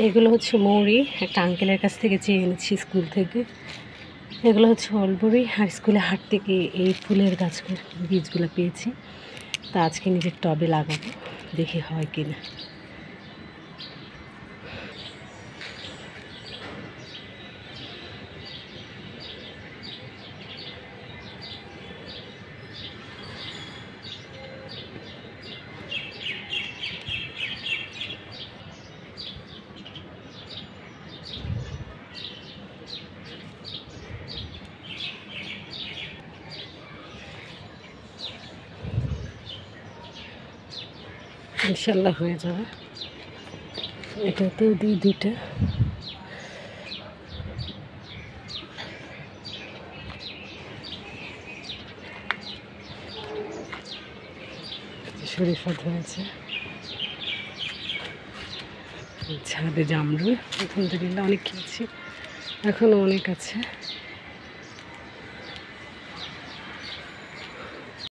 এগুলো হচ্ছে মৌরি, একটা আঙ্কেলের কাছ থেকে চেয়ে এনেছি স্কুল থেকে। এগুলো হচ্ছে অলবরি, আর স্কুলে হাট থেকে এই ফুলের গাছের বীজগুলো পেয়েছি। তা আজকে নিজের টবে লাগাবো, দেখি হয় কিনা। ইনশাল্লাহ হয়ে যাবে। এটাতেও দিই দুইটা। শরীফা ধরেছে, ছাদে জামরুল আলহামদুলিল্লাহ অনেক খেয়েছি, এখনও অনেক আছে।